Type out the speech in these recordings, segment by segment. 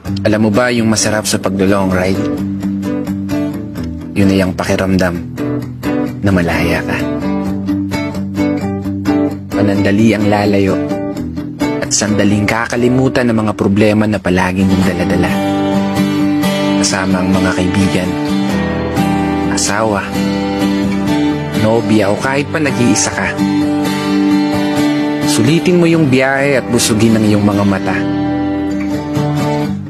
Alam mo ba yung masarap sa paglo-long ride? Yun ay ang pakiramdam na malaya ka. Panandali ang lalayo at sandaling kakalimutan ng mga problema na palaging mong daladala. Kasama ang mga kaibigan, asawa, nobya o kahit pa nag-iisa ka. Sulitin mo yung biyahe at busugin ang iyong mga mata.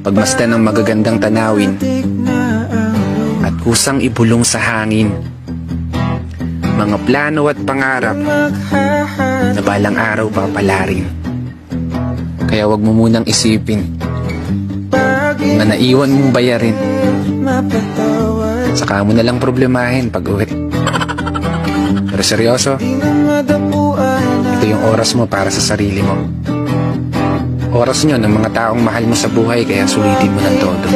Pagmasdan ng magagandang tanawin at kusang ibulong sa hangin mga plano at pangarap na balang araw papalarin. Kaya wag mo munang isipin na naiwan mong bayarin. Saka mo na lang problemahin pag uwi. Pero seryoso, ito yung oras mo para sa sarili mo. Oras nyo ng mga taong mahal mo sa buhay, kaya sulitin mo ng todo.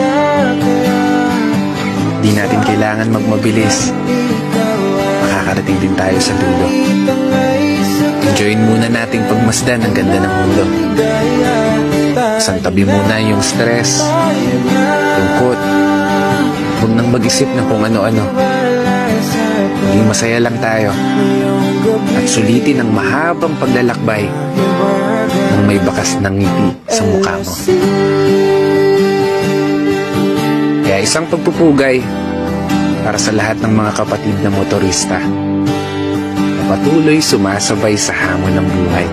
Di natin kailangan magmabilis. Makakarating din tayo sa dulo. Enjoyin muna nating pagmasdan ang ganda ng mundo. Isang tabi muna yung stress, lungkot. Huwag nang mag-isip na kung ano-ano. Maging masaya lang tayo. At sulitin ang mahabang paglalakbay nang may bakas ng ngiti sa mukha mo. Kaya isang pagpupugay para sa lahat ng mga kapatid na motorista na patuloy sumasabay sa hamon ng buhay.